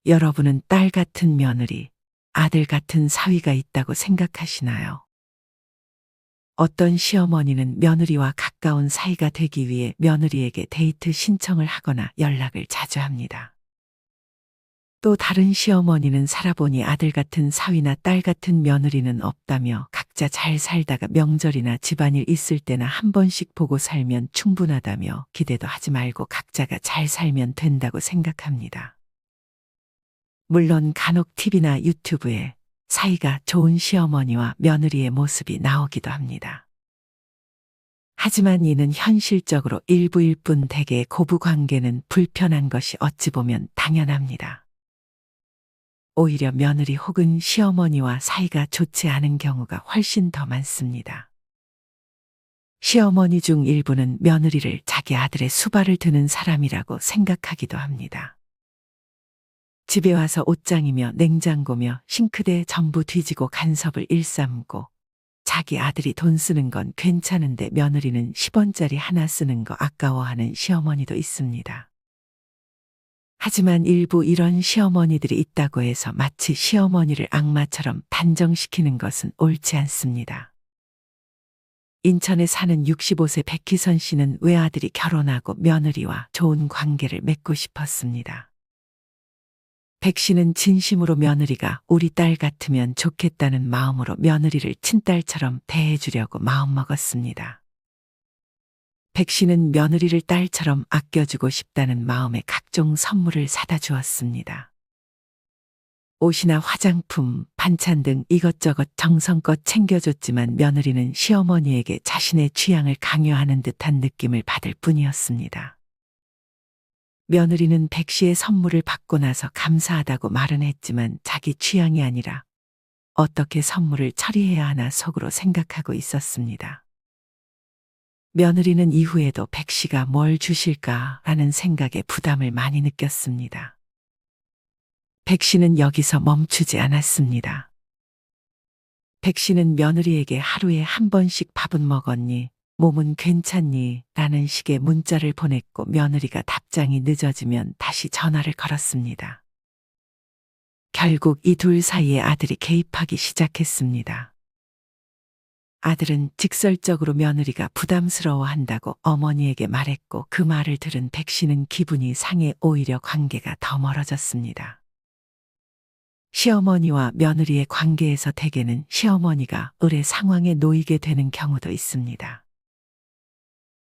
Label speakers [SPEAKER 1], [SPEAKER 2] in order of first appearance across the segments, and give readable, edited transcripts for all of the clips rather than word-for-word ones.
[SPEAKER 1] 여러분은 딸 같은 며느리, 아들 같은 사위가 있다고 생각하시나요? 어떤 시어머니는 며느리와 가까운 사이가 되기 위해 며느리에게 데이트 신청을 하거나 연락을 자주 합니다. 또 다른 시어머니는 살아보니 아들 같은 사위나 딸 같은 며느리는 없다며 각자 잘 살다가 명절이나 집안일 있을 때나 한 번씩 보고 살면 충분하다며 기대도 하지 말고 각자가 잘 살면 된다고 생각합니다. 물론 간혹 TV나 유튜브에 사이가 좋은 시어머니와 며느리의 모습이 나오기도 합니다. 하지만 이는 현실적으로 일부일 뿐 대개의 고부 관계는 불편한 것이 어찌 보면 당연합니다. 오히려 며느리 혹은 시어머니와 사이가 좋지 않은 경우가 훨씬 더 많습니다. 시어머니 중 일부는 며느리를 자기 아들의 수발을 드는 사람이라고 생각하기도 합니다. 집에 와서 옷장이며 냉장고며 싱크대 전부 뒤지고 간섭을 일삼고 자기 아들이 돈 쓰는 건 괜찮은데 며느리는 10원짜리 하나 쓰는 거 아까워하는 시어머니도 있습니다. 하지만 일부 이런 시어머니들이 있다고 해서 마치 시어머니를 악마처럼 단정시키는 것은 옳지 않습니다. 인천에 사는 65세 백희선 씨는 외아들이 결혼하고 며느리와 좋은 관계를 맺고 싶었습니다. 백 씨는 진심으로 며느리가 우리 딸 같으면 좋겠다는 마음으로 며느리를 친딸처럼 대해주려고 마음먹었습니다. 백 씨는 며느리를 딸처럼 아껴주고 싶다는 마음에 각종 선물을 사다 주었습니다. 옷이나 화장품, 반찬 등 이것저것 정성껏 챙겨줬지만 며느리는 시어머니에게 자신의 취향을 강요하는 듯한 느낌을 받을 뿐이었습니다. 며느리는 백 씨의 선물을 받고 나서 감사하다고 말은 했지만 자기 취향이 아니라 어떻게 선물을 처리해야 하나 속으로 생각하고 있었습니다. 며느리는 이후에도 백 씨가 뭘 주실까라는 생각에 부담을 많이 느꼈습니다. 백 씨는 여기서 멈추지 않았습니다. 백 씨는 며느리에게 하루에 한 번씩 밥은 먹었니? 몸은 괜찮니? 라는 식의 문자를 보냈고 며느리가 답장이 늦어지면 다시 전화를 걸었습니다. 결국 이 둘 사이에 아들이 개입하기 시작했습니다. 아들은 직설적으로 며느리가 부담스러워한다고 어머니에게 말했고 그 말을 들은 백 씨는 기분이 상해 오히려 관계가 더 멀어졌습니다. 시어머니와 며느리의 관계에서 대개는 시어머니가 의뢰 상황에 놓이게 되는 경우도 있습니다.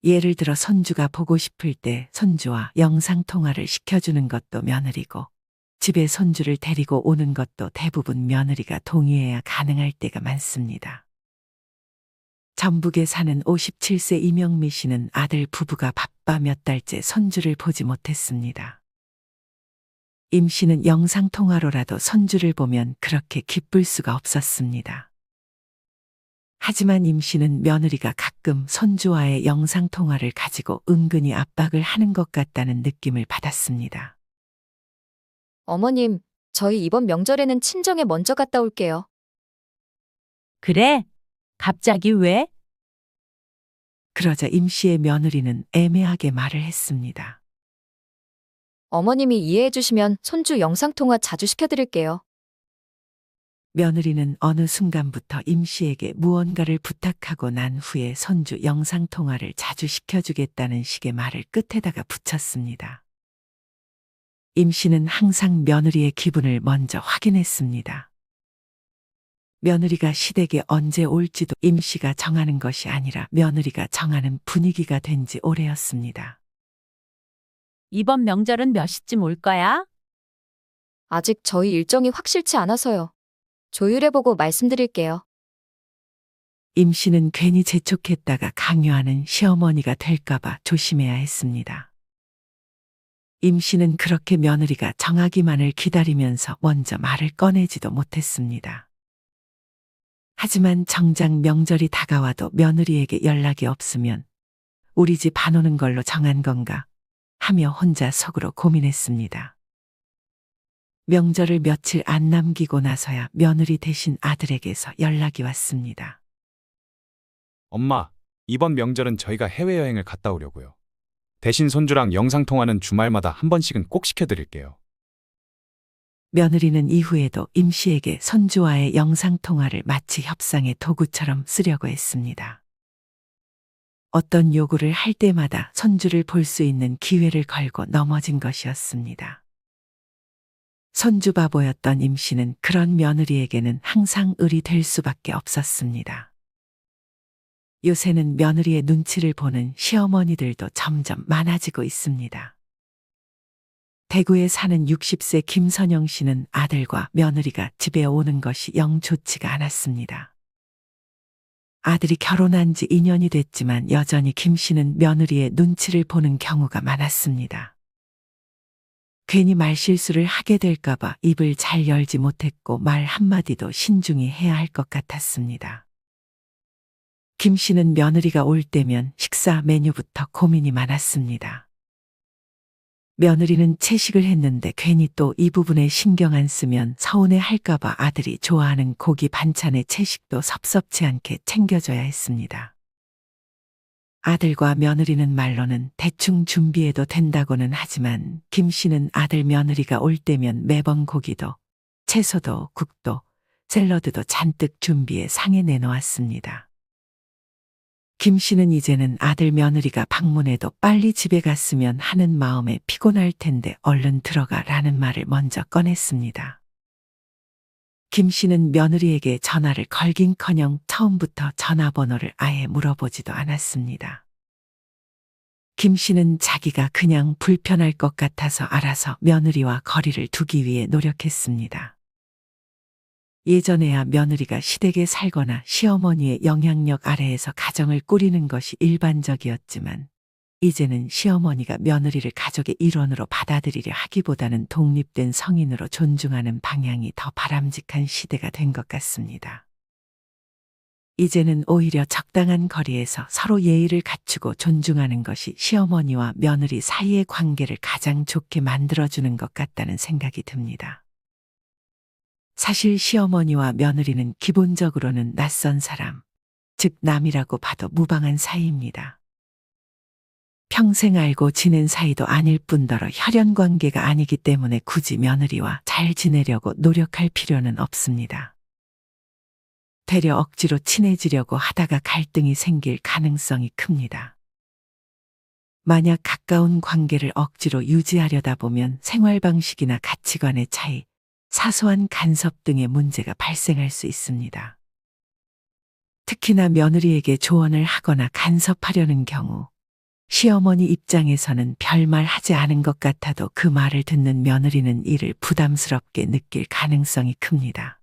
[SPEAKER 1] 예를 들어 손주가 보고 싶을 때 손주와 영상통화를 시켜주는 것도 며느리고 집에 손주를 데리고 오는 것도 대부분 며느리가 동의해야 가능할 때가 많습니다. 전북에 사는 57세 이명미 씨는 아들 부부가 바빠 몇 달째 손주를 보지 못했습니다. 임 씨는 영상통화로라도 손주를 보면 그렇게 기쁠 수가 없었습니다. 하지만 임 씨는 며느리가 가끔 손주와의 영상통화를 가지고 은근히 압박을 하는 것 같다는 느낌을 받았습니다.
[SPEAKER 2] 어머님, 저희 이번 명절에는 친정에 먼저 갔다 올게요.
[SPEAKER 3] 그래? 갑자기 왜?
[SPEAKER 1] 그러자 임 씨의 며느리는 애매하게 말을 했습니다.
[SPEAKER 2] 어머님이 이해해 주시면 손주 영상통화 자주 시켜드릴게요.
[SPEAKER 1] 며느리는 어느 순간부터 임 씨에게 무언가를 부탁하고 난 후에 손주 영상통화를 자주 시켜주겠다는 식의 말을 끝에다가 붙였습니다. 임 씨는 항상 며느리의 기분을 먼저 확인했습니다. 며느리가 시댁에 언제 올지도 임 씨가 정하는 것이 아니라 며느리가 정하는 분위기가 된 지 오래였습니다.
[SPEAKER 3] 이번 명절은 몇 시쯤 올 거야?
[SPEAKER 2] 아직 저희 일정이 확실치 않아서요. 조율해보고 말씀드릴게요.
[SPEAKER 1] 임 씨는 괜히 재촉했다가 강요하는 시어머니가 될까봐 조심해야 했습니다. 임 씨는 그렇게 며느리가 정하기만을 기다리면서 먼저 말을 꺼내지도 못했습니다. 하지만 정작 명절이 다가와도 며느리에게 연락이 없으면 우리 집 안 오는 걸로 정한 건가 하며 혼자 속으로 고민했습니다. 명절을 며칠 안 남기고 나서야 며느리 대신 아들에게서 연락이 왔습니다.
[SPEAKER 4] 엄마, 이번 명절은 저희가 해외여행을 갔다 오려고요. 대신 손주랑 영상통화는 주말마다 한 번씩은 꼭 시켜드릴게요.
[SPEAKER 1] 며느리는 이후에도 임 씨에게 손주와의 영상통화를 마치 협상의 도구처럼 쓰려고 했습니다. 어떤 요구를 할 때마다 손주를 볼 수 있는 기회를 걸고 넘어진 것이었습니다. 손주 바보였던 임 씨는 그런 며느리에게는 항상 을이 될 수밖에 없었습니다. 요새는 며느리의 눈치를 보는 시어머니들도 점점 많아지고 있습니다. 대구에 사는 60세 김선영 씨는 아들과 며느리가 집에 오는 것이 영 좋지가 않았습니다. 아들이 결혼한 지 2년이 됐지만 여전히 김 씨는 며느리의 눈치를 보는 경우가 많았습니다. 괜히 말실수를 하게 될까봐 입을 잘 열지 못했고 말 한마디도 신중히 해야 할 것 같았습니다. 김 씨는 며느리가 올 때면 식사 메뉴부터 고민이 많았습니다. 며느리는 채식을 했는데 괜히 또 이 부분에 신경 안 쓰면 서운해 할까봐 아들이 좋아하는 고기 반찬의 채식도 섭섭치 않게 챙겨줘야 했습니다. 아들과 며느리는 말로는 대충 준비해도 된다고는 하지만 김 씨는 아들 며느리가 올 때면 매번 고기도 채소도 국도 샐러드도 잔뜩 준비해 상에 내놓았습니다. 김 씨는 이제는 아들 며느리가 방문해도 빨리 집에 갔으면 하는 마음에 피곤할 텐데 얼른 들어가라는 말을 먼저 꺼냈습니다. 김 씨는 며느리에게 전화를 걸긴커녕 처음부터 전화번호를 아예 물어보지도 않았습니다. 김 씨는 자기가 그냥 불편할 것 같아서 알아서 며느리와 거리를 두기 위해 노력했습니다. 예전에야 며느리가 시댁에 살거나 시어머니의 영향력 아래에서 가정을 꾸리는 것이 일반적이었지만 이제는 시어머니가 며느리를 가족의 일원으로 받아들이려 하기보다는 독립된 성인으로 존중하는 방향이 더 바람직한 시대가 된 것 같습니다. 이제는 오히려 적당한 거리에서 서로 예의를 갖추고 존중하는 것이 시어머니와 며느리 사이의 관계를 가장 좋게 만들어주는 것 같다는 생각이 듭니다. 사실 시어머니와 며느리는 기본적으로는 낯선 사람, 즉 남이라고 봐도 무방한 사이입니다. 평생 알고 지낸 사이도 아닐 뿐더러 혈연 관계가 아니기 때문에 굳이 며느리와 잘 지내려고 노력할 필요는 없습니다. 되려 억지로 친해지려고 하다가 갈등이 생길 가능성이 큽니다. 만약 가까운 관계를 억지로 유지하려다 보면 생활 방식이나 가치관의 차이, 사소한 간섭 등의 문제가 발생할 수 있습니다. 특히나 며느리에게 조언을 하거나 간섭하려는 경우 시어머니 입장에서는 별말 하지 않은 것 같아도 그 말을 듣는 며느리는 이를 부담스럽게 느낄 가능성이 큽니다.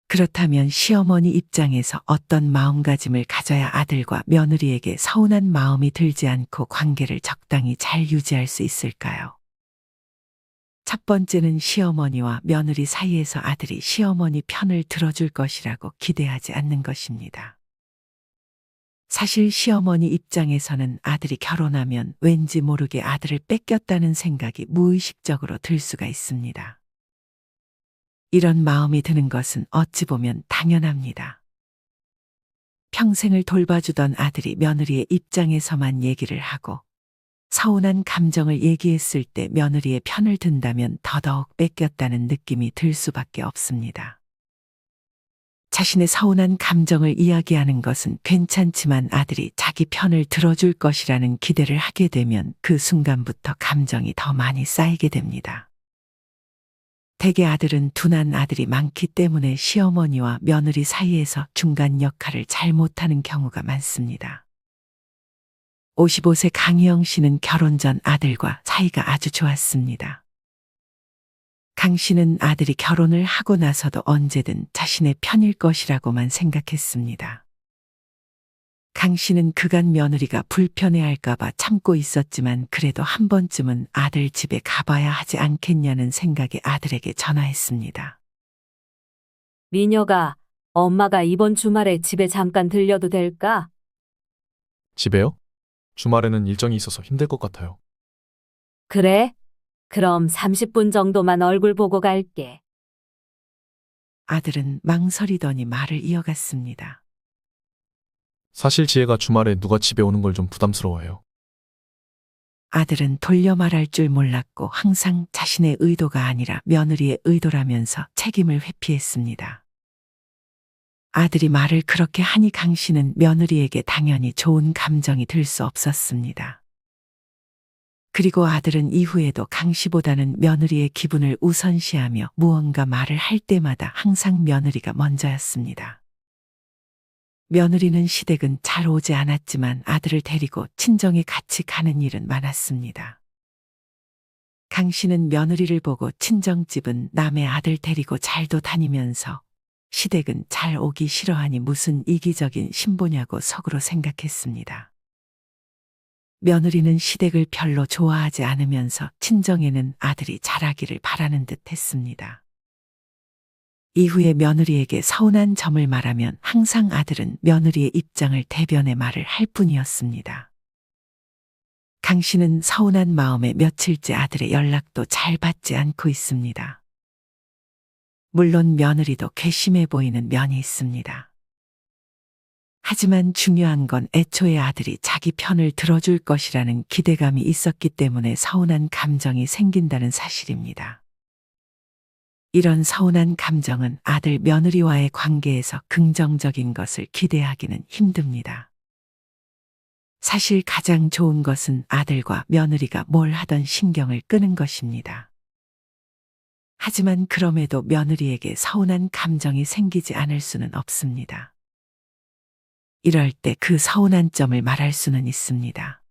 [SPEAKER 1] 그렇다면 시어머니 입장에서 어떤 마음가짐을 가져야 아들과 며느리에게 서운한 마음이 들지 않고 관계를 적당히 잘 유지할 수 있을까요? 첫 번째는 시어머니와 며느리 사이에서 아들이 시어머니 편을 들어줄 것이라고 기대하지 않는 것입니다. 사실 시어머니 입장에서는 아들이 결혼하면 왠지 모르게 아들을 뺏겼다는 생각이 무의식적으로 들 수가 있습니다. 이런 마음이 드는 것은 어찌 보면 당연합니다. 평생을 돌봐주던 아들이 며느리의 입장에서만 얘기를 하고 서운한 감정을 얘기했을 때 며느리의 편을 든다면 더더욱 뺏겼다는 느낌이 들 수밖에 없습니다. 자신의 서운한 감정을 이야기하는 것은 괜찮지만 아들이 자기 편을 들어줄 것이라는 기대를 하게 되면 그 순간부터 감정이 더 많이 쌓이게 됩니다. 대개 아들은 둔한 아들이 많기 때문에 시어머니와 며느리 사이에서 중간 역할을 잘 못하는 경우가 많습니다. 55세 강희영 씨는 결혼 전 아들과 사이가 아주 좋았습니다. 강 씨는 아들이 결혼을 하고 나서도 언제든 자신의 편일 것이라고만 생각했습니다. 강 씨는 그간 며느리가 불편해할까봐 참고 있었지만 그래도 한 번쯤은 아들 집에 가봐야 하지 않겠냐는 생각에 아들에게 전화했습니다.
[SPEAKER 5] 미녀가, 엄마가 이번 주말에 집에 잠깐 들려도 될까?
[SPEAKER 6] 집에요? 주말에는 일정이 있어서 힘들 것 같아요.
[SPEAKER 5] 그래? 그럼 30분 정도만 얼굴 보고 갈게.
[SPEAKER 1] 아들은 망설이더니 말을 이어갔습니다.
[SPEAKER 6] 사실 지혜가 주말에 누가 집에 오는 걸 좀 부담스러워해요.
[SPEAKER 1] 아들은 돌려 말할 줄 몰랐고 항상 자신의 의도가 아니라 며느리의 의도라면서 책임을 회피했습니다. 아들이 말을 그렇게 하니 강 씨는 며느리에게 당연히 좋은 감정이 들 수 없었습니다. 그리고 아들은 이후에도 강 씨보다는 며느리의 기분을 우선시하며 무언가 말을 할 때마다 항상 며느리가 먼저였습니다. 며느리는 시댁은 잘 오지 않았지만 아들을 데리고 친정에 같이 가는 일은 많았습니다. 강 씨는 며느리를 보고 친정집은 남의 아들 데리고 잘도 다니면서 시댁은 잘 오기 싫어하니 무슨 이기적인 신보냐고 속으로 생각했습니다. 며느리는 시댁을 별로 좋아하지 않으면서 친정에는 아들이 잘하기를 바라는 듯 했습니다. 이후에 며느리에게 서운한 점을 말하면 항상 아들은 며느리의 입장을 대변해 말을 할 뿐이었습니다. 강 씨는 서운한 마음에 며칠째 아들의 연락도 잘 받지 않고 있습니다. 물론 며느리도 괘씸해 보이는 면이 있습니다. 하지만 중요한 건 애초에 아들이 자기 편을 들어줄 것이라는 기대감이 있었기 때문에 서운한 감정이 생긴다는 사실입니다. 이런 서운한 감정은 아들 며느리와의 관계에서 긍정적인 것을 기대하기는 힘듭니다. 사실 가장 좋은 것은 아들과 며느리가 뭘 하던 신경을 끄는 것입니다. 하지만 그럼에도 며느리에게 서운한 감정이 생기지 않을 수는 없습니다. 이럴 때 그 서운한 점을 말할 수는 있습니다.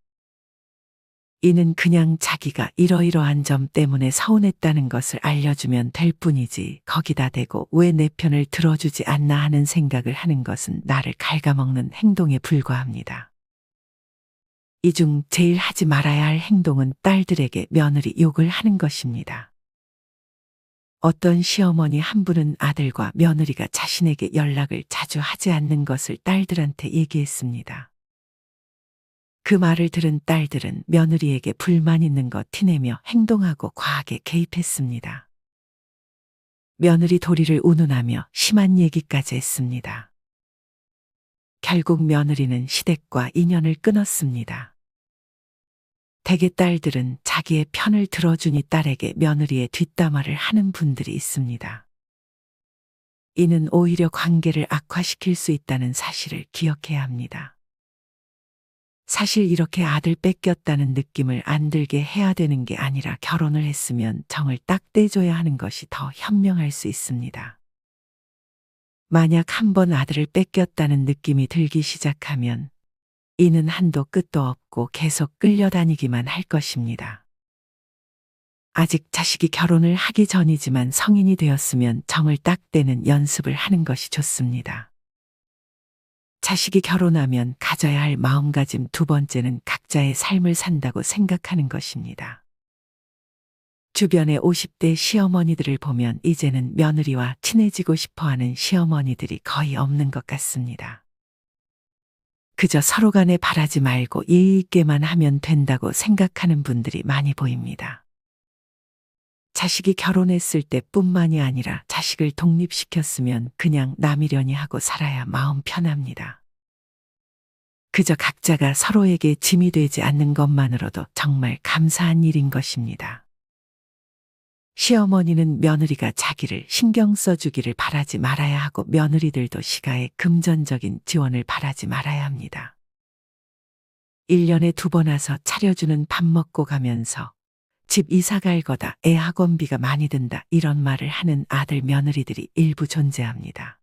[SPEAKER 1] 이는 그냥 자기가 이러이러한 점 때문에 서운했다는 것을 알려주면 될 뿐이지 거기다 대고 왜 내 편을 들어주지 않나 하는 생각을 하는 것은 나를 갉아먹는 행동에 불과합니다. 이 중 제일 하지 말아야 할 행동은 딸들에게 며느리 욕을 하는 것입니다. 어떤 시어머니 한 분은 아들과 며느리가 자신에게 연락을 자주 하지 않는 것을 딸들한테 얘기했습니다. 그 말을 들은 딸들은 며느리에게 불만 있는 거 티내며 행동하고 과하게 개입했습니다. 며느리 도리를 운운하며 심한 얘기까지 했습니다. 결국 며느리는 시댁과 인연을 끊었습니다. 대개 딸들은 자기의 편을 들어주니 딸에게 며느리의 뒷담화를 하는 분들이 있습니다. 이는 오히려 관계를 악화시킬 수 있다는 사실을 기억해야 합니다. 사실 이렇게 아들 뺏겼다는 느낌을 안 들게 해야 되는 게 아니라 결혼을 했으면 정을 딱 떼줘야 하는 것이 더 현명할 수 있습니다. 만약 한번 아들을 뺏겼다는 느낌이 들기 시작하면 이는 한도 끝도 없고 계속 끌려다니기만 할 것입니다. 아직 자식이 결혼을 하기 전이지만 성인이 되었으면 정을 딱 떼는 연습을 하는 것이 좋습니다. 자식이 결혼하면 가져야 할 마음가짐 두 번째는 각자의 삶을 산다고 생각하는 것입니다. 주변의 50대 시어머니들을 보면 이제는 며느리와 친해지고 싶어하는 시어머니들이 거의 없는 것 같습니다. 그저 서로 간에 바라지 말고 예의 있게만 하면 된다고 생각하는 분들이 많이 보입니다. 자식이 결혼했을 때뿐만이 아니라 자식을 독립시켰으면 그냥 남이려니 하고 살아야 마음 편합니다. 그저 각자가 서로에게 짐이 되지 않는 것만으로도 정말 감사한 일인 것입니다. 시어머니는 며느리가 자기를 신경 써주기를 바라지 말아야 하고 며느리들도 시가에 금전적인 지원을 바라지 말아야 합니다. 1년에 2번 와서 차려주는 밥 먹고 가면서 집 이사 갈 거다, 애 학원비가 많이 든다 이런 말을 하는 아들 며느리들이 일부 존재합니다.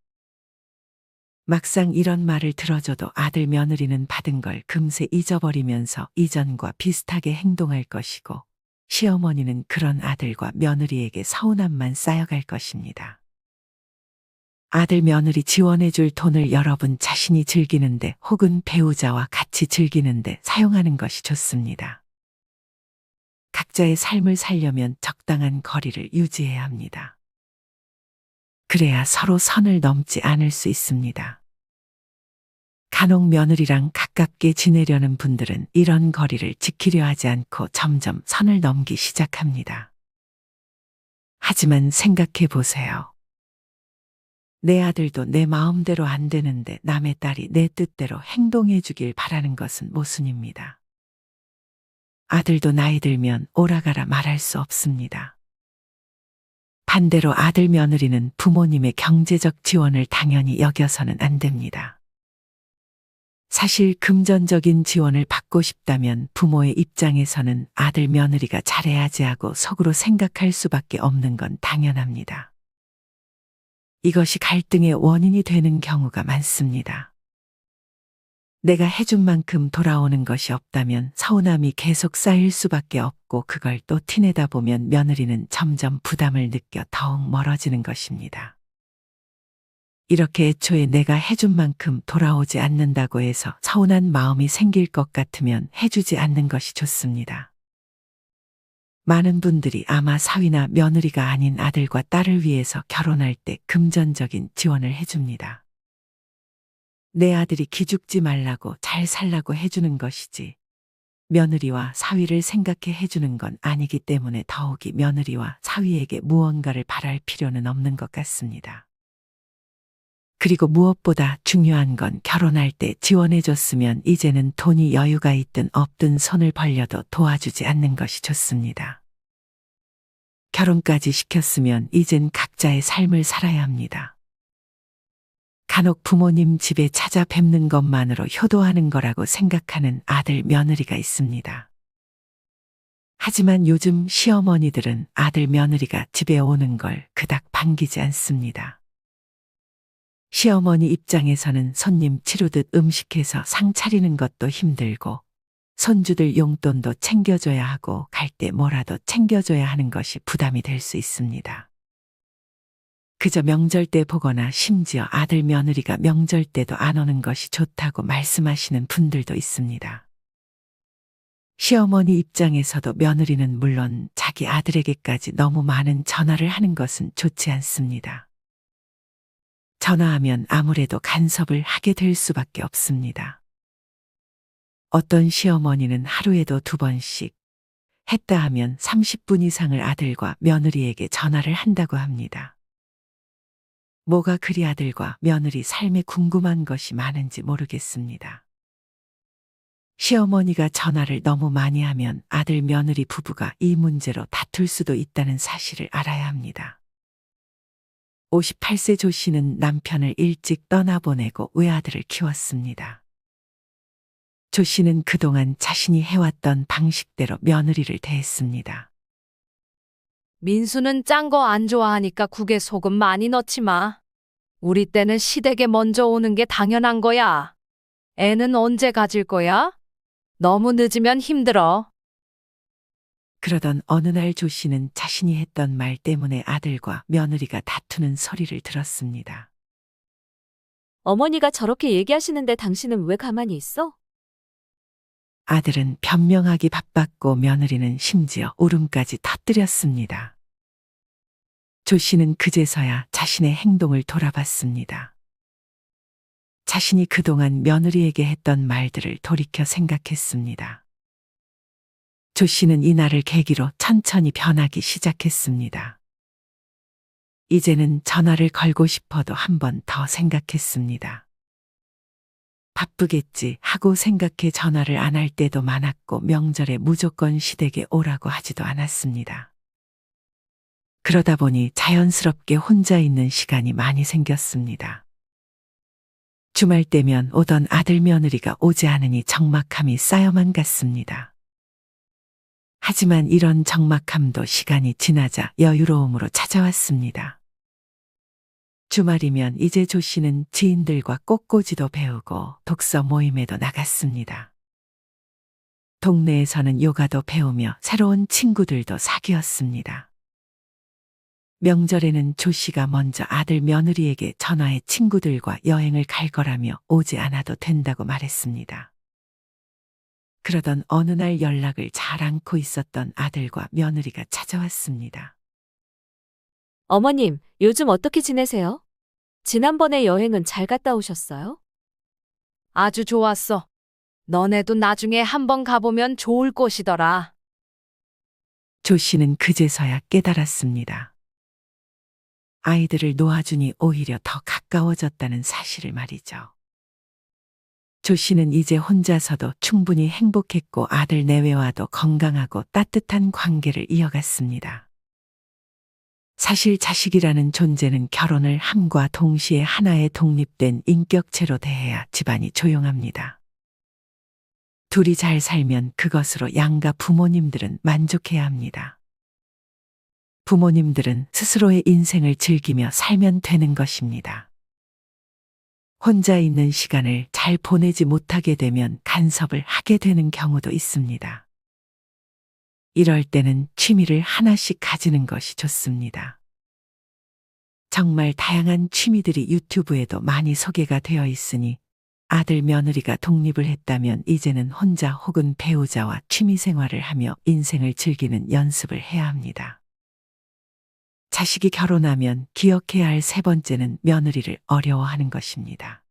[SPEAKER 1] 막상 이런 말을 들어줘도 아들 며느리는 받은 걸 금세 잊어버리면서 이전과 비슷하게 행동할 것이고 시어머니는 그런 아들과 며느리에게 서운함만 쌓여갈 것입니다. 아들 며느리 지원해줄 돈을 여러분 자신이 즐기는데 혹은 배우자와 같이 즐기는데 사용하는 것이 좋습니다. 각자의 삶을 살려면 적당한 거리를 유지해야 합니다. 그래야 서로 선을 넘지 않을 수 있습니다. 간혹 며느리랑 가깝게 지내려는 분들은 이런 거리를 지키려 하지 않고 점점 선을 넘기 시작합니다. 하지만 생각해 보세요. 내 아들도 내 마음대로 안 되는데 남의 딸이 내 뜻대로 행동해 주길 바라는 것은 모순입니다. 아들도 나이 들면 오라가라 말할 수 없습니다. 반대로 아들 며느리는 부모님의 경제적 지원을 당연히 여겨서는 안 됩니다. 사실 금전적인 지원을 받고 싶다면 부모의 입장에서는 아들 며느리가 잘해야지 하고 속으로 생각할 수밖에 없는 건 당연합니다. 이것이 갈등의 원인이 되는 경우가 많습니다. 내가 해준 만큼 돌아오는 것이 없다면 서운함이 계속 쌓일 수밖에 없고 그걸 또 티내다 보면 며느리는 점점 부담을 느껴 더욱 멀어지는 것입니다. 이렇게 애초에 내가 해준 만큼 돌아오지 않는다고 해서 서운한 마음이 생길 것 같으면 해주지 않는 것이 좋습니다. 많은 분들이 아마 사위나 며느리가 아닌 아들과 딸을 위해서 결혼할 때 금전적인 지원을 해줍니다. 내 아들이 기죽지 말라고 잘 살라고 해주는 것이지 며느리와 사위를 생각해 해주는 건 아니기 때문에 더욱이 며느리와 사위에게 무언가를 바랄 필요는 없는 것 같습니다. 그리고 무엇보다 중요한 건 결혼할 때 지원해줬으면 이제는 돈이 여유가 있든 없든 손을 벌려도 도와주지 않는 것이 좋습니다. 결혼까지 시켰으면 이젠 각자의 삶을 살아야 합니다. 간혹 부모님 집에 찾아뵙는 것만으로 효도하는 거라고 생각하는 아들 며느리가 있습니다. 하지만 요즘 시어머니들은 아들 며느리가 집에 오는 걸 그닥 반기지 않습니다. 시어머니 입장에서는 손님 치르듯 음식해서 상 차리는 것도 힘들고 손주들 용돈도 챙겨줘야 하고 갈 때 뭐라도 챙겨줘야 하는 것이 부담이 될 수 있습니다. 그저 명절 때 보거나 심지어 아들 며느리가 명절 때도 안 오는 것이 좋다고 말씀하시는 분들도 있습니다. 시어머니 입장에서도 며느리는 물론 자기 아들에게까지 너무 많은 전화를 하는 것은 좋지 않습니다. 전화하면 아무래도 간섭을 하게 될 수밖에 없습니다. 어떤 시어머니는 하루에도 2번씩 했다 하면 30분 이상을 아들과 며느리에게 전화를 한다고 합니다. 뭐가 그리 아들과 며느리 삶에 궁금한 것이 많은지 모르겠습니다. 시어머니가 전화를 너무 많이 하면 아들 며느리 부부가 이 문제로 다툴 수도 있다는 사실을 알아야 합니다. 58세 조 씨는 남편을 일찍 떠나보내고 외아들을 키웠습니다. 조 씨는 그동안 자신이 해왔던 방식대로 며느리를 대했습니다.
[SPEAKER 7] 민수는 짠 거 안 좋아하니까 국에 소금 많이 넣지 마. 우리 때는 시댁에 먼저 오는 게 당연한 거야. 애는 언제 가질 거야? 너무 늦으면 힘들어.
[SPEAKER 1] 그러던 어느 날 조 씨는 자신이 했던 말 때문에 아들과 며느리가 다투는 소리를 들었습니다.
[SPEAKER 5] 어머니가 저렇게 얘기하시는데 당신은 왜 가만히 있어?
[SPEAKER 1] 아들은 변명하기 바빴고 며느리는 심지어 울음까지 터뜨렸습니다. 조 씨는 그제서야 자신의 행동을 돌아봤습니다. 자신이 그동안 며느리에게 했던 말들을 돌이켜 생각했습니다. 조 씨는 이날을 계기로 천천히 변하기 시작했습니다. 이제는 전화를 걸고 싶어도 한 번 더 생각했습니다. 바쁘겠지 하고 생각해 전화를 안 할 때도 많았고 명절에 무조건 시댁에 오라고 하지도 않았습니다. 그러다 보니 자연스럽게 혼자 있는 시간이 많이 생겼습니다. 주말 때면 오던 아들 며느리가 오지 않으니 적막함이 쌓여만 갔습니다. 하지만 이런 적막함도 시간이 지나자 여유로움으로 찾아왔습니다. 주말이면 이제 조 씨는 지인들과 꽃꽂이도 배우고 독서 모임에도 나갔습니다. 동네에서는 요가도 배우며 새로운 친구들도 사귀었습니다. 명절에는 조 씨가 먼저 아들 며느리에게 전화해 친구들과 여행을 갈 거라며 오지 않아도 된다고 말했습니다. 그러던 어느 날 연락을 잘 않고 있었던 아들과 며느리가 찾아왔습니다.
[SPEAKER 5] 어머님, 요즘 어떻게 지내세요? 지난번에 여행은 잘 갔다 오셨어요?
[SPEAKER 7] 아주 좋았어. 너네도 나중에 한번 가보면 좋을 곳이더라.
[SPEAKER 1] 조 씨는 그제서야 깨달았습니다. 아이들을 놓아주니 오히려 더 가까워졌다는 사실을 말이죠. 조 씨는 이제 혼자서도 충분히 행복했고 아들 내외와도 건강하고 따뜻한 관계를 이어갔습니다. 사실 자식이라는 존재는 결혼을 함과 동시에 하나의 독립된 인격체로 대해야 집안이 조용합니다. 둘이 잘 살면 그것으로 양가 부모님들은 만족해야 합니다. 부모님들은 스스로의 인생을 즐기며 살면 되는 것입니다. 혼자 있는 시간을 잘 보내지 못하게 되면 간섭을 하게 되는 경우도 있습니다. 이럴 때는 취미를 하나씩 가지는 것이 좋습니다. 정말 다양한 취미들이 유튜브에도 많이 소개가 되어 있으니 아들 며느리가 독립을 했다면 이제는 혼자 혹은 배우자와 취미 생활을 하며 인생을 즐기는 연습을 해야 합니다. 자식이 결혼하면 기억해야 할 세 번째는 며느리를 어려워하는 것입니다.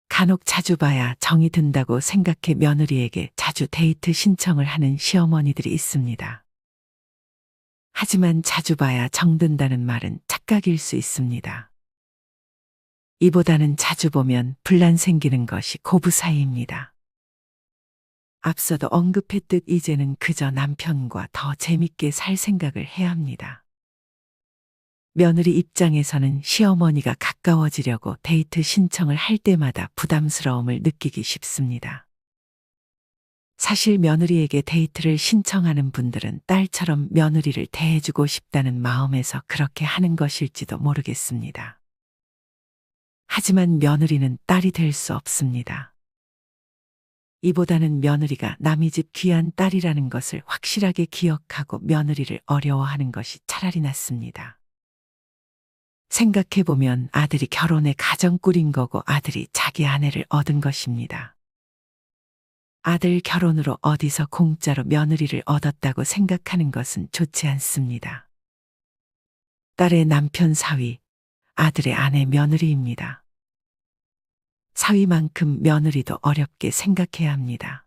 [SPEAKER 1] 간혹 자주 봐야 정이 든다고 생각해 며느리에게 자주 데이트 신청을 하는 시어머니들이 있습니다. 하지만 자주 봐야 정든다는 말은 착각일 수 있습니다. 이보다는 자주 보면 분란 생기는 것이 고부 사이입니다. 앞서도 언급했듯 이제는 그저 남편과 더 재밌게 살 생각을 해야 합니다. 며느리 입장에서는 시어머니가 가까워지려고 데이트 신청을 할 때마다 부담스러움을 느끼기 쉽습니다. 사실 며느리에게 데이트를 신청하는 분들은 딸처럼 며느리를 대해주고 싶다는 마음에서 그렇게 하는 것일지도 모르겠습니다. 하지만 며느리는 딸이 될 수 없습니다. 이보다는 며느리가 남의 집 귀한 딸이라는 것을 확실하게 기억하고 며느리를 어려워하는 것이 차라리 낫습니다. 생각해보면 아들이 결혼해 가정 꾸린 거고 아들이 자기 아내를 얻은 것입니다. 아들 결혼으로 어디서 공짜로 며느리를 얻었다고 생각하는 것은 좋지 않습니다. 딸의 남편 사위, 아들의 아내 며느리입니다. 사위만큼 며느리도 어렵게 생각해야 합니다.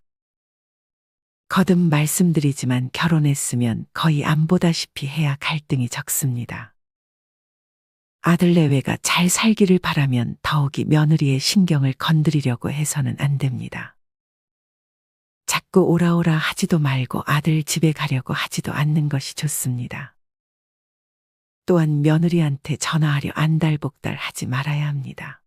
[SPEAKER 1] 거듭 말씀드리지만 결혼했으면 거의 안 보다시피 해야 갈등이 적습니다. 아들 내외가 잘 살기를 바라면 더욱이 며느리의 신경을 건드리려고 해서는 안 됩니다. 자꾸 오라오라 하지도 말고 아들 집에 가려고 하지도 않는 것이 좋습니다. 또한 며느리한테 전화하려 안달복달 하지 말아야 합니다.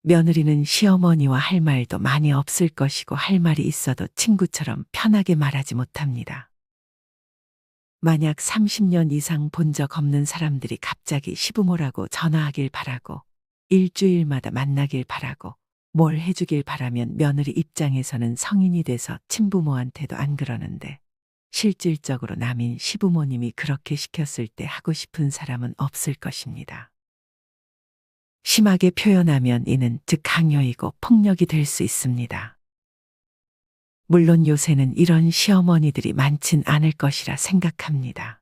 [SPEAKER 1] 며느리는 시어머니와 할 말도 많이 없을 것이고 할 말이 있어도 친구처럼 편하게 말하지 못합니다. 만약 30년 이상 본 적 없는 사람들이 갑자기 시부모라고 전화하길 바라고 일주일마다 만나길 바라고 뭘 해주길 바라면 며느리 입장에서는 성인이 돼서 친부모한테도 안 그러는데 실질적으로 남인 시부모님이 그렇게 시켰을 때 하고 싶은 사람은 없을 것입니다. 심하게 표현하면 이는 즉 강요이고 폭력이 될 수 있습니다. 물론 요새는 이런 시어머니들이 많진 않을 것이라 생각합니다.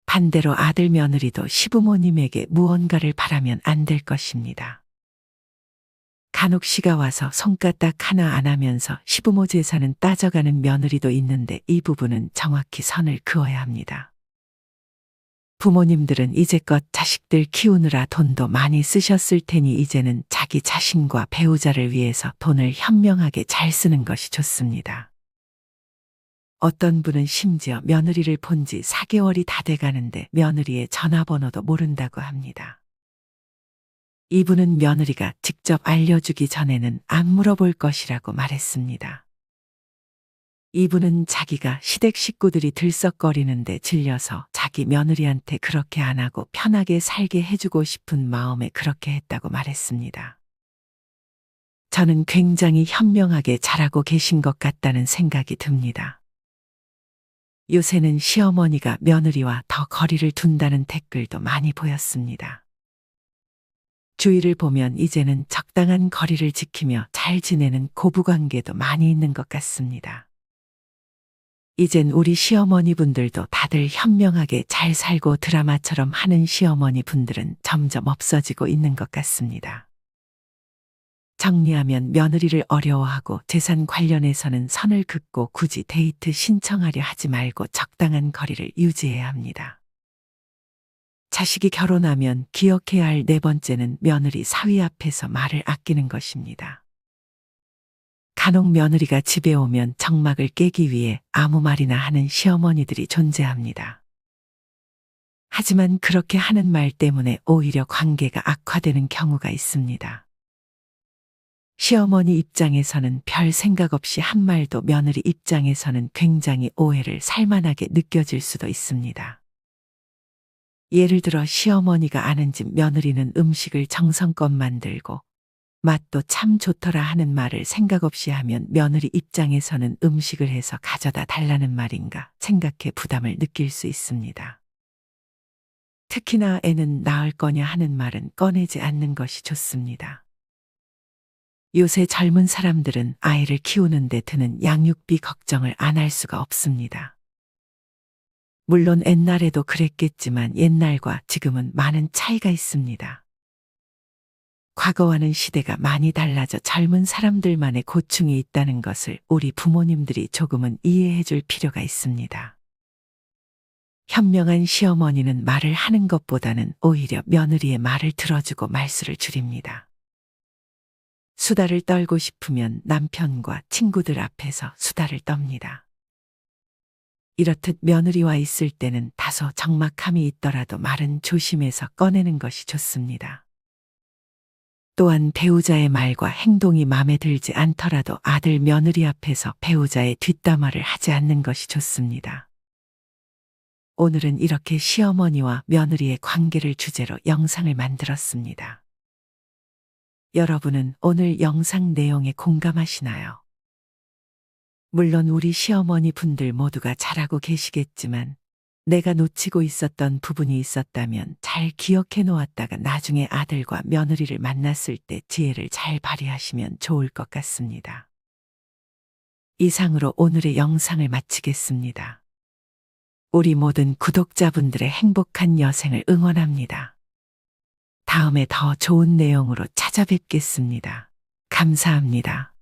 [SPEAKER 1] 반대로 아들 며느리도 시부모님에게 무언가를 바라면 안 될 것입니다. 간혹 시가 와서 손가락 하나 안 하면서 시부모 재산은 따져가는 며느리도 있는데 이 부분은 정확히 선을 그어야 합니다. 부모님들은 이제껏 자식들 키우느라 돈도 많이 쓰셨을 테니 이제는 자기 자신과 배우자를 위해서 돈을 현명하게 잘 쓰는 것이 좋습니다. 어떤 분은 심지어 며느리를 본 지 4개월이 다 돼가는데 며느리의 전화번호도 모른다고 합니다. 이분은 며느리가 직접 알려주기 전에는 안 물어볼 것이라고 말했습니다. 이분은 자기가 시댁 식구들이 들썩거리는데 질려서 자기 며느리한테 그렇게 안 하고 편하게 살게 해주고 싶은 마음에 그렇게 했다고 말했습니다. 저는 굉장히 현명하게 잘하고 계신 것 같다는 생각이 듭니다. 요새는 시어머니가 며느리와 더 거리를 둔다는 댓글도 많이 보였습니다. 주위를 보면 이제는 적당한 거리를 지키며 잘 지내는 고부관계도 많이 있는 것 같습니다. 이젠 우리 시어머니 분들도 다들 현명하게 잘 살고 드라마처럼 하는 시어머니 분들은 점점 없어지고 있는 것 같습니다. 정리하면 며느리를 어려워하고 재산 관련해서는 선을 긋고 굳이 데이트 신청하려 하지 말고 적당한 거리를 유지해야 합니다. 자식이 결혼하면 기억해야 할 네 번째는 며느리 사위 앞에서 말을 아끼는 것입니다. 간혹 며느리가 집에 오면 정막을 깨기 위해 아무 말이나 하는 시어머니들이 존재합니다. 하지만 그렇게 하는 말 때문에 오히려 관계가 악화되는 경우가 있습니다. 시어머니 입장에서는 별 생각 없이 한 말도 며느리 입장에서는 굉장히 오해를 살만하게 느껴질 수도 있습니다. 예를 들어 시어머니가 아는 집 며느리는 음식을 정성껏 만들고 맛도 참 좋더라 하는 말을 생각 없이 하면 며느리 입장에서는 음식을 해서 가져다 달라는 말인가 생각해 부담을 느낄 수 있습니다. 특히나 애는 낳을 거냐 하는 말은 꺼내지 않는 것이 좋습니다. 요새 젊은 사람들은 아이를 키우는 데 드는 양육비 걱정을 안 할 수가 없습니다. 물론 옛날에도 그랬겠지만 옛날과 지금은 많은 차이가 있습니다. 과거와는 시대가 많이 달라져 젊은 사람들만의 고충이 있다는 것을 우리 부모님들이 조금은 이해해 줄 필요가 있습니다. 현명한 시어머니는 말을 하는 것보다는 오히려 며느리의 말을 들어주고 말수를 줄입니다. 수다를 떨고 싶으면 남편과 친구들 앞에서 수다를 떱니다. 이렇듯 며느리와 있을 때는 다소 적막함이 있더라도 말은 조심해서 꺼내는 것이 좋습니다. 또한 배우자의 말과 행동이 마음에 들지 않더라도 아들 며느리 앞에서 배우자의 뒷담화를 하지 않는 것이 좋습니다. 오늘은 이렇게 시어머니와 며느리의 관계를 주제로 영상을 만들었습니다. 여러분은 오늘 영상 내용에 공감하시나요? 물론 우리 시어머니 분들 모두가 잘 알고 계시겠지만 내가 놓치고 있었던 부분이 있었다면 잘 기억해 놓았다가 나중에 아들과 며느리를 만났을 때 지혜를 잘 발휘하시면 좋을 것 같습니다. 이상으로 오늘의 영상을 마치겠습니다. 우리 모든 구독자분들의 행복한 여생을 응원합니다. 다음에 더 좋은 내용으로 찾아뵙겠습니다. 감사합니다.